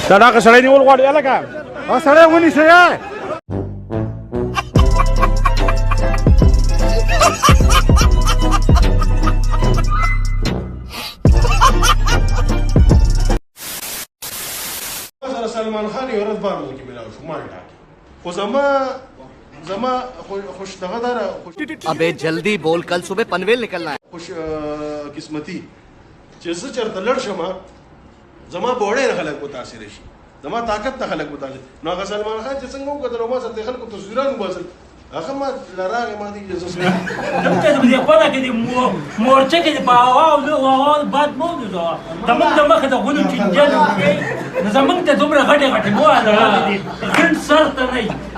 تراك سړی نیول غواړي الګا او سړی ونیسه سلمان خان یو ورځ بار ملکی ملاو شو مال ټاکی خو زما خوش دغه دار अबे जल्दी बोल कल सुबह पनवेल निकलना है خوش قسمتي چې زه چرته لړ شم زما بوړې خلک متاثر شي زما طاقت ته خلک متاثر نو هغه سلمان خان چې څنګه وکړو ما سره خلکو تصویرونه وباسل هغه ما لراغه ما دي جزو دمته دې پاره کې دې مورچه کې په اواز باد مو ده دمه کې د غونو چنجل زمونږ ته دومره غټه مو ده ګن سر ته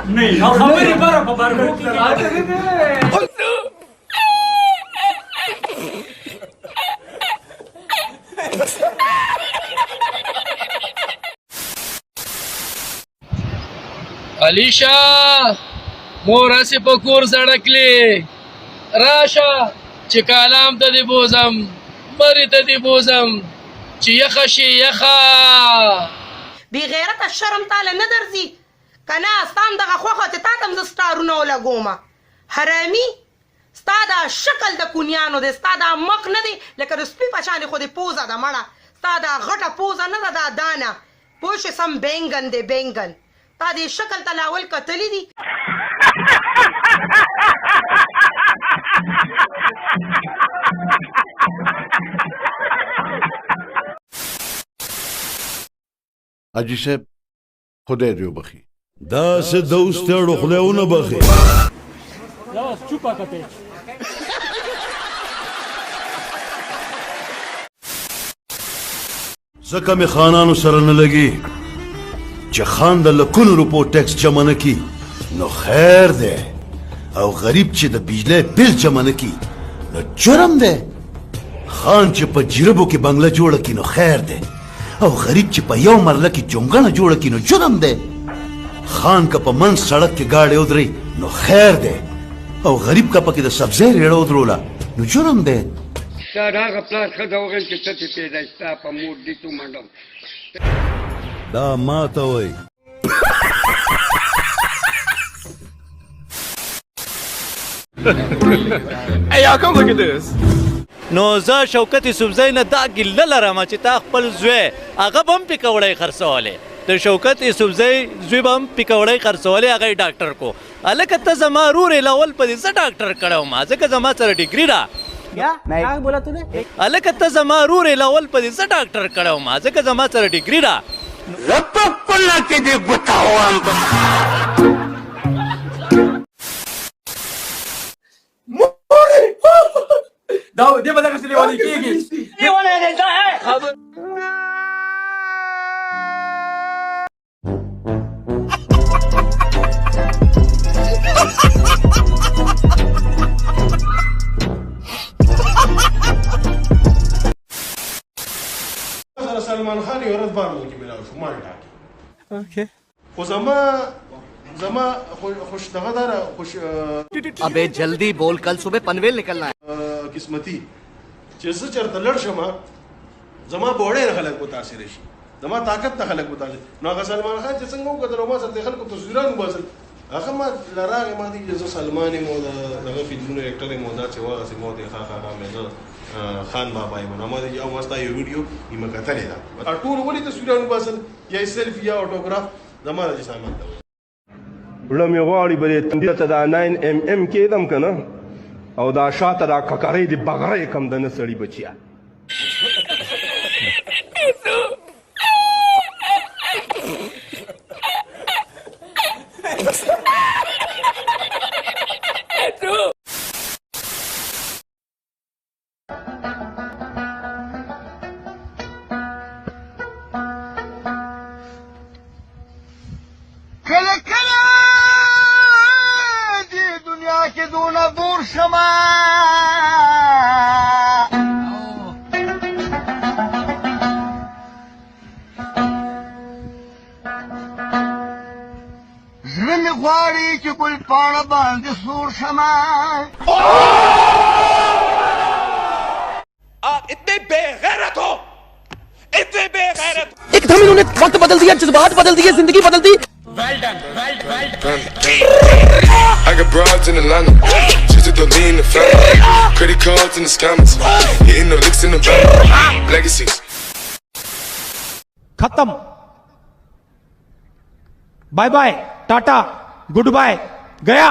نه او خبرې بره په بارو کې علیشا مورا سی پکور زړکلی راشه چې کالام ته دی بوزم مری ته دی بوزم چې یخه شي یخه بی غیرت شرم تعالی نه درځي کنه ستام دغه خوخه ته تاسو ز ستارونه ولګوما حرامي ستا دا شکل د کونیانو د ستا دا مخ نه دی لکه د سپي په شان خو د پوزه د مړه ستا دا غټه پوزه نه ده دا دانه پوه شې سم بینګن دی بینګن تا دې شکل ته لاول کتلی دي حاجی صاحب خدای دې وبخي دا څه دوستړو خدایونه بخي دا چوپا کته زکه می خانانو سره نه لګي چې خان د لکونو روپو ټیکس جمع نه کی نو خیر دی او غریب چې د بجلی بل جمع نه کی نو جرم دی خان چې په جربو کې بنگله جوړه کی نو خیر دی او غریب چې په یو مرله کې جونګڼه جوړه کی نو جرم دی خان که په منځ سړک کې ګاډی ودرې نو خیر دی او غریب که پکې د سبزۍ ریړه ودروله نو جرم دی ستا د هغه پلار ښه ده وغیم چې ته چې پیدا ستا په مور دي تو منډم دا ما ته وایي Hey y'all, come look at this. نو زه شوکت یوسفزۍ نه دا ګیله لرم چې تا خپل زوی هغه به هم پکوړی خرڅولی د شوکت یوسفزۍ زوی به هم پکوړی خرڅولی هغه یې ډاکټر کو هلکه ته زما رور یې لاول په دې زه ډاکټر کړی وم ځکه زما سره ډګري ده هلکه ته زما رور یې لاول په دې زه ډاکټر کړی وم ځکه زما سره ډګري ده دا دې به دغه لیوالې کېږي لیوالې ده سلمان خان یو ورځ بار ملکی ملاو شو مال ټاکی اوکې خو زما خوش دغه دار خوش अबे जल्दी बोल कल सुबह पनवेल निकलना है قسمتي چې زه چرته لړ شم زما بوړې خلک متاثر شي زما طاقت ته خلک متاثر نو هغه سلمان خان چې څنګه وکړو ما سره خلکو تصویرونه وباسل هغه ما لراغه ما دي جزو سلمان مو دغه فلمونو اکټر مو دا چې واغه سي مو دي خا مې خان بابا یې مو دي او واسطه یو ویډیو یې مکتلې دا ټول ولې تصویرونه وباسل یا سیلفي یا اټوګراف زما د سامان ته وړه مې غواړي به دې تندي ته دا 9mm کېدم که نه او دا شاته دا ککرۍ د بغرۍ کم د نه سړي بچیا کله کله دې دنیا کې دونه دور شمه زړه مې غواړي چې ګل پاڼه باندې سور شمه एकदम इन्होंने वक्त बदल दिया, जज्बात बदल दिए, जिंदगी बदल दी। I got broads in Atlanta, just to lean in the family, credit cards in the scammers, hitting the licks in the back, legacies. खत्म, bye bye, tata, goodbye, गया।